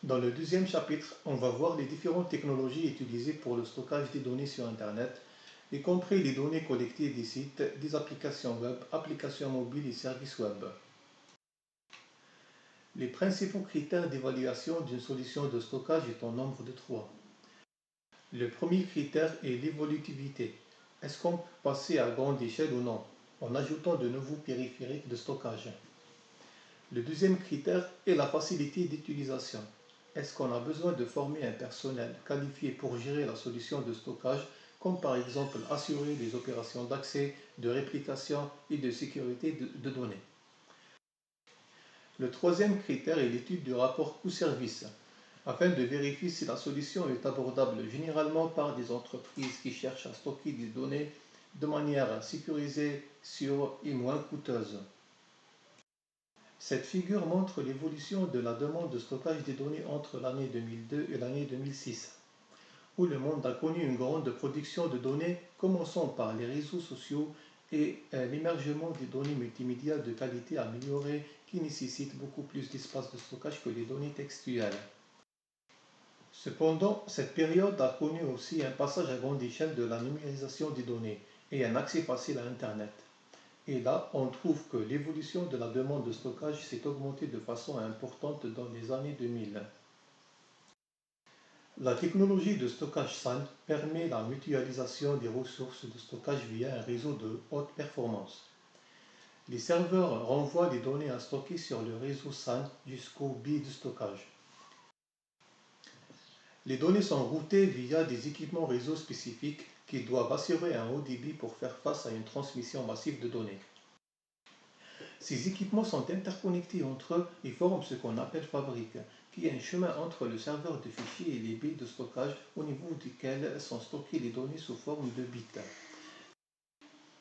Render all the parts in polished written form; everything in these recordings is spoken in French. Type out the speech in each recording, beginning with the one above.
Dans le deuxième chapitre, on va voir les différentes technologies utilisées pour le stockage des données sur Internet, y compris les données collectées des sites, des applications web, applications mobiles et services web. Les principaux critères d'évaluation d'une solution de stockage est en nombre de 3. Le premier critère est l'évolutivité. Est-ce qu'on peut passer à grande échelle ou non, en ajoutant de nouveaux périphériques de stockage? Le deuxième critère est la facilité d'utilisation. Est-ce qu'on a besoin de former un personnel qualifié pour gérer la solution de stockage, comme par exemple assurer les opérations d'accès, de réplication et de sécurité de données? Le troisième critère est l'étude du rapport coût-service, afin de vérifier si la solution est abordable généralement par des entreprises qui cherchent à stocker des données de manière sécurisée, sûre et moins coûteuse. Cette figure montre l'évolution de la demande de stockage des données entre l'année 2002 et l'année 2006, où le monde a connu une grande production de données, commençant par les réseaux sociaux et l'émergement des données multimédia de qualité améliorée qui nécessitent beaucoup plus d'espace de stockage que les données textuelles. Cependant, cette période a connu aussi un passage à grande échelle de la numérisation des données et un accès facile à Internet. Et là, on trouve que l'évolution de la demande de stockage s'est augmentée de façon importante dans les années 2000. La technologie de stockage SAN permet la mutualisation des ressources de stockage via un réseau de haute performance. Les serveurs renvoient les données à stocker sur le réseau SAN jusqu'au billet de stockage. Les données sont routées via des équipements réseau spécifiques qui doivent assurer un haut débit pour faire face à une transmission massive de données. Ces équipements sont interconnectés entre eux et forment ce qu'on appelle fabrique, qui est un chemin entre le serveur de fichiers et les bits de stockage au niveau duquel sont stockées les données sous forme de bits.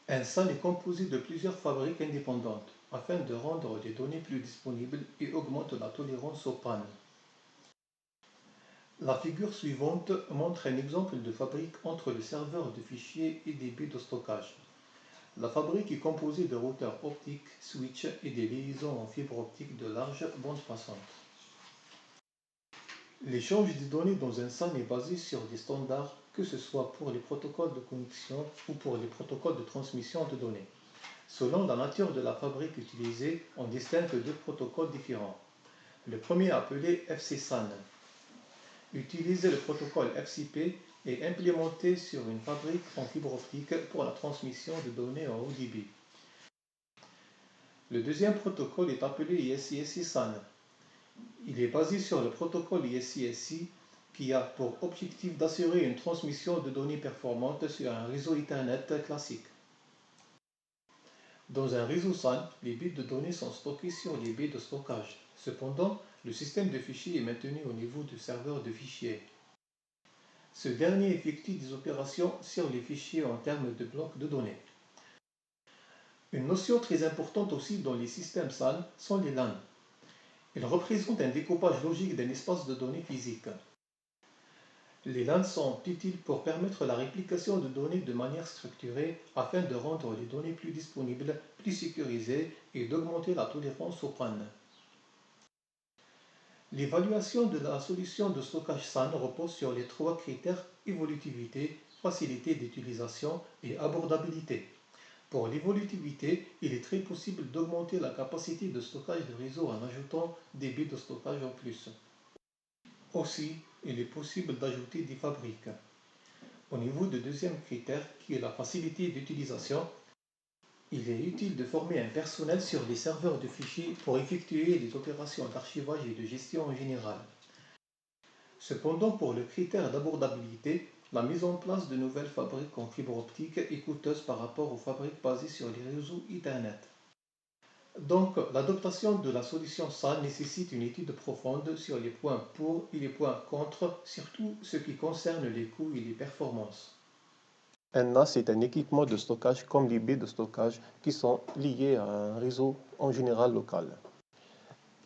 Un SAN est composé de plusieurs fabriques indépendantes afin de rendre les données plus disponibles et augmente la tolérance aux pannes. La figure suivante montre un exemple de fabrique entre le serveur de fichiers et des bits de stockage. La fabrique est composée de routeurs optiques, switches et des liaisons en fibre optique de large bande passante. L'échange des données dans un SAN est basé sur des standards, que ce soit pour les protocoles de connexion ou pour les protocoles de transmission de données. Selon la nature de la fabrique utilisée, on distingue deux protocoles différents. Le premier appelé FC-SAN utilise le protocole FCP et implémenté sur une fabrique en fibre optique pour la transmission de données en haut débit. Le deuxième protocole est appelé ISI-SI-SAN. Il est basé sur le protocole ISI-SI qui a pour objectif d'assurer une transmission de données performante sur un réseau Ethernet classique. Dans un réseau SAN, les bits de données sont stockés sur les bits de stockage. Cependant, le système de fichiers est maintenu au niveau du serveur de fichiers. Ce dernier effectue des opérations sur les fichiers en termes de blocs de données. Une notion très importante aussi dans les systèmes SAN sont les LAN. Ils représentent un découpage logique d'un espace de données physique. Les LAN sont utiles pour permettre la réplication de données de manière structurée afin de rendre les données plus disponibles, plus sécurisées et d'augmenter la tolérance aux pannes. L'évaluation de la solution de stockage SAN repose sur les trois critères évolutivité, facilité d'utilisation et abordabilité. Pour l'évolutivité, il est très possible d'augmenter la capacité de stockage du réseau en ajoutant des bits de stockage en plus. Aussi, il est possible d'ajouter des fabriques. Au niveau du deuxième critère, qui est la facilité d'utilisation, il est utile de former un personnel sur les serveurs de fichiers pour effectuer des opérations d'archivage et de gestion en général. Cependant, pour le critère d'abordabilité, la mise en place de nouvelles fabriques en fibre optique est coûteuse par rapport aux fabriques basées sur les réseaux Ethernet. Donc, l'adoption de la solution SAN nécessite une étude profonde sur les points pour et les points contre, surtout ce qui concerne les coûts et les performances. Un NAS est un équipement de stockage comme les baies de stockage qui sont liés à un réseau en général local.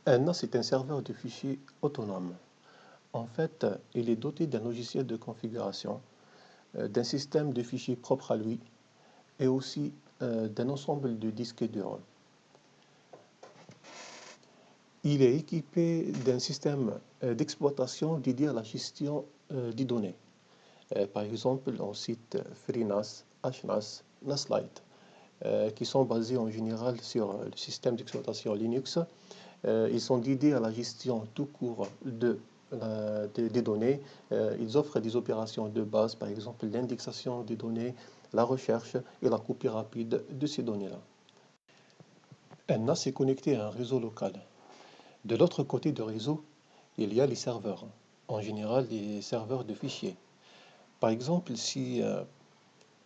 Un NAS est un serveur de fichiers autonome. En fait, il est doté d'un logiciel de configuration, d'un système de fichiers propre à lui et aussi d'un ensemble de disques durs. Il est équipé d'un système d'exploitation dédié à la gestion des données. Par exemple, on cite FreeNAS, HNAS, NASLite, qui sont basés en général sur le système d'exploitation Linux. Ils sont dédiés à la gestion tout court des données. Ils offrent des opérations de base, par exemple l'indexation des données, la recherche et la copie rapide de ces données-là. Un NAS est connecté à un réseau local. De l'autre côté du réseau, il y a les serveurs, en général les serveurs de fichiers. Par exemple, si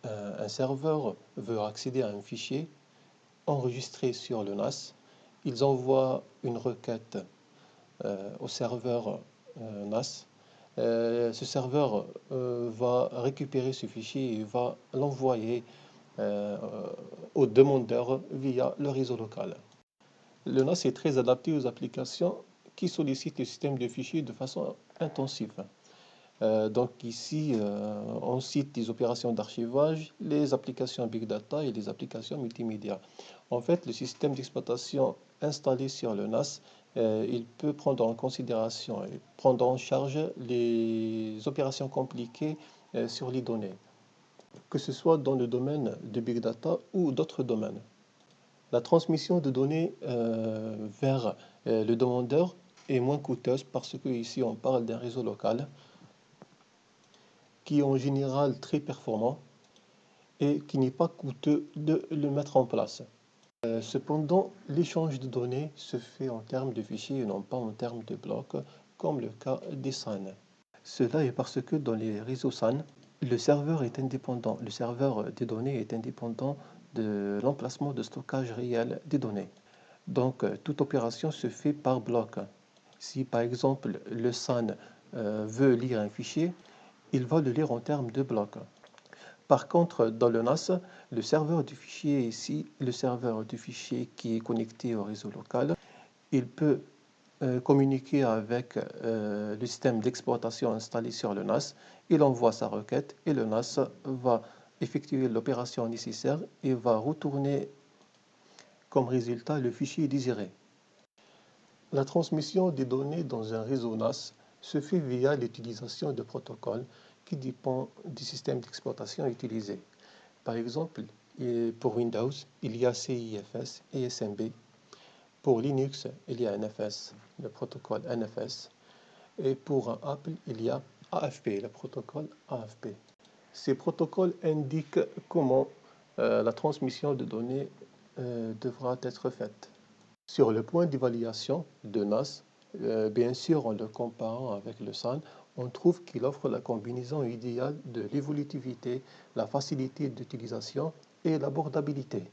un serveur veut accéder à un fichier enregistré sur le NAS, ils envoient une requête au serveur NAS. Ce serveur va récupérer ce fichier et va l'envoyer au demandeur via le réseau local. Le NAS est très adapté aux applications qui sollicitent le système de fichiers de façon intensive. Donc ici, on cite des opérations d'archivage, les applications Big Data et les applications multimédia. En fait, le système d'exploitation installé sur le NAS, il peut prendre en considération et prendre en charge les opérations compliquées sur les données, que ce soit dans le domaine de Big Data ou d'autres domaines. La transmission de données vers le demandeur est moins coûteuse parce que ici on parle d'un réseau local qui est en général très performant et qui n'est pas coûteux de le mettre en place. Cependant, l'échange de données se fait en termes de fichiers et non pas en termes de blocs, comme le cas des SAN. Cela est parce que dans les réseaux SAN, le serveur est indépendant, le serveur des données est indépendant de l'emplacement de stockage réel des données. Donc, toute opération se fait par bloc. Si par exemple le SAN veut lire un fichier, il va le lire en termes de blocs. Par contre, dans le NAS, le serveur du fichier ici, le serveur du fichier qui est connecté au réseau local, il peut communiquer avec le système d'exploitation installé sur le NAS. Il envoie sa requête et le NAS va effectuer l'opération nécessaire et va retourner comme résultat le fichier désiré. La transmission des données dans un réseau NAS se fait via l'utilisation de protocoles qui dépendent du système d'exploitation utilisé. Par exemple, pour Windows, il y a CIFS et SMB. Pour Linux, il y a NFS, le protocole NFS. Et pour Apple, il y a AFP, le protocole AFP. Ces protocoles indiquent comment la transmission de données devra être faite. Sur le point d'évaluation de NAS, bien sûr, en le comparant avec le SAN, on trouve qu'il offre la combinaison idéale de l'évolutivité, la facilité d'utilisation et l'abordabilité.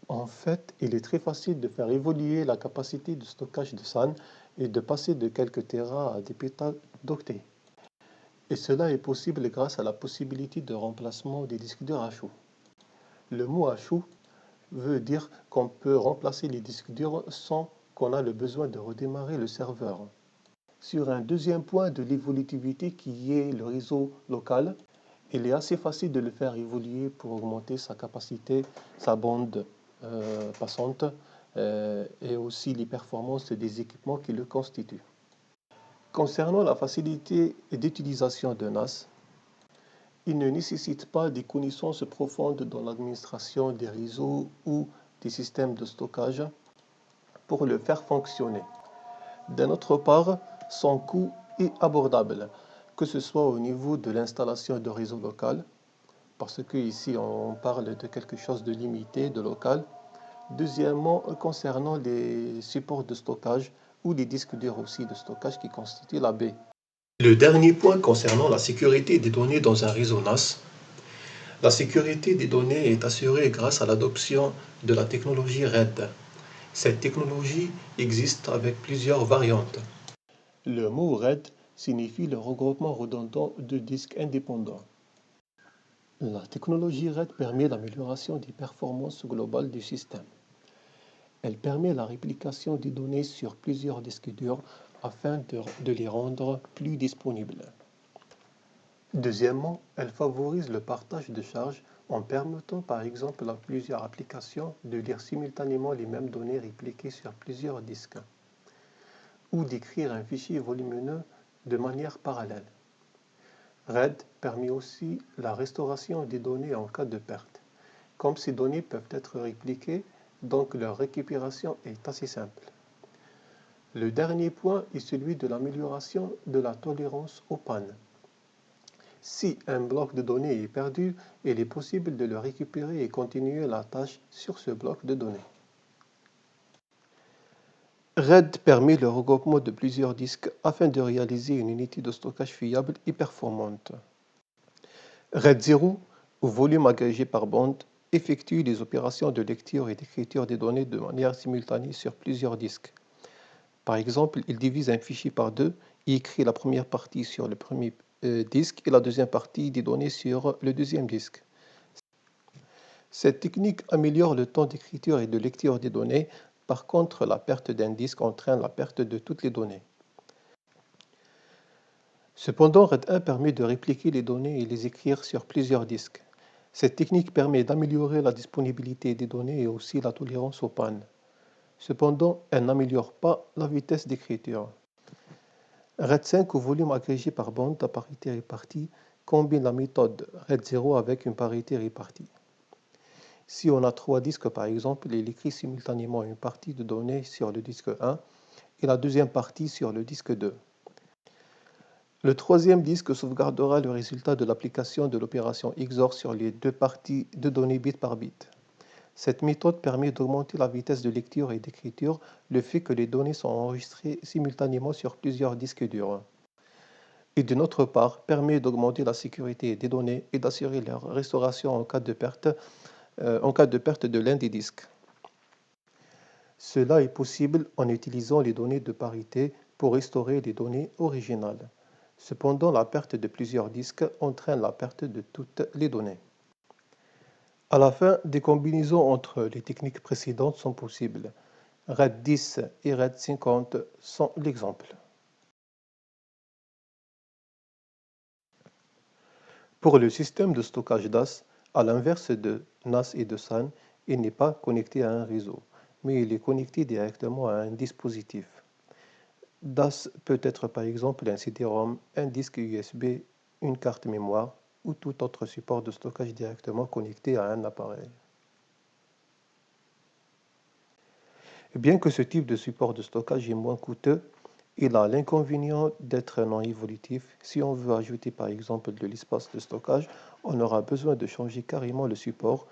En fait, il est très facile de faire évoluer la capacité de stockage de SAN et de passer de quelques téras à des pétadoctets. Et cela est possible grâce à la possibilité de remplacement des disques durs à chou. Le mot à chou veut dire qu'on peut remplacer les disques durs sans qu'on ait le besoin de redémarrer le serveur. Sur un deuxième point de l'évolutivité qui est le réseau local, il est assez facile de le faire évoluer pour augmenter sa capacité, sa bande passante et aussi les performances des équipements qui le constituent. Concernant la facilité d'utilisation de NAS, il ne nécessite pas des connaissances profondes dans l'administration des réseaux ou des systèmes de stockage pour le faire fonctionner. D'un autre part, son coût est abordable, que ce soit au niveau de l'installation de réseau local, parce qu'ici on parle de quelque chose de limité, de local. Deuxièmement, concernant les supports de stockage ou les disques durs aussi de stockage qui constituent la baie. Le dernier point concernant la sécurité des données dans un réseau NAS. La sécurité des données est assurée grâce à l'adoption de la technologie RAID. Cette technologie existe avec plusieurs variantes. Le mot RAID signifie le regroupement redondant de disques indépendants. La technologie RAID permet l'amélioration des performances globales du système. Elle permet la réplication des données sur plusieurs disques durs afin de les rendre plus disponibles. Deuxièmement, elle favorise le partage de charges en permettant par exemple à plusieurs applications de lire simultanément les mêmes données répliquées sur plusieurs disques. ou d'écrire un fichier volumineux de manière parallèle. RAID permet aussi la restauration des données en cas de perte. Comme ces données peuvent être répliquées, donc leur récupération est assez simple. Le dernier point est celui de l'amélioration de la tolérance aux pannes. Si un bloc de données est perdu, il est possible de le récupérer et continuer la tâche sur ce bloc de données. RAID permet le regroupement de plusieurs disques afin de réaliser une unité de stockage fiable et performante. RAID 0, ou volume agrégé par bande, effectue les opérations de lecture et d'écriture des données de manière simultanée sur plusieurs disques. Par exemple, il divise un fichier par deux et écrit la première partie sur le premier disque et la deuxième partie des données sur le deuxième disque. Cette technique améliore le temps d'écriture et de lecture des données. Par contre, la perte d'un disque entraîne la perte de toutes les données. Cependant, RAID 1 permet de répliquer les données et les écrire sur plusieurs disques. Cette technique permet d'améliorer la disponibilité des données et aussi la tolérance aux pannes. Cependant, elle n'améliore pas la vitesse d'écriture. RAID 5 ou volume agrégé par bande à parité répartie combine la méthode RAID 0 avec une parité répartie. Si on a 3 disques par exemple, il écrit simultanément une partie de données sur le disque 1 et la deuxième partie sur le disque 2. Le troisième disque sauvegardera le résultat de l'application de l'opération XOR sur les deux parties de données bit par bit. Cette méthode permet d'augmenter la vitesse de lecture et d'écriture, le fait que les données sont enregistrées simultanément sur plusieurs disques durs. Et d'une autre part, permet d'augmenter la sécurité des données et d'assurer leur restauration en cas de perte de l'un des disques. Cela est possible en utilisant les données de parité pour restaurer les données originales. Cependant, la perte de plusieurs disques entraîne la perte de toutes les données. À la fin, des combinaisons entre les techniques précédentes sont possibles. RAID 10 et RAID 50 sont l'exemple. Pour le système de stockage DAS, à l'inverse de NAS et de SAN, il n'est pas connecté à un réseau, mais il est connecté directement à un dispositif. DAS peut être par exemple un CD-ROM, un disque USB, une carte mémoire ou tout autre support de stockage directement connecté à un appareil. Bien que ce type de support de stockage est moins coûteux, il a l'inconvénient d'être non évolutif. Si on veut ajouter par exemple de l'espace de stockage, on aura besoin de changer carrément le support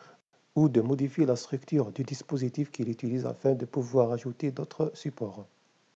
ou de modifier la structure du dispositif qu'il utilise afin de pouvoir ajouter d'autres supports.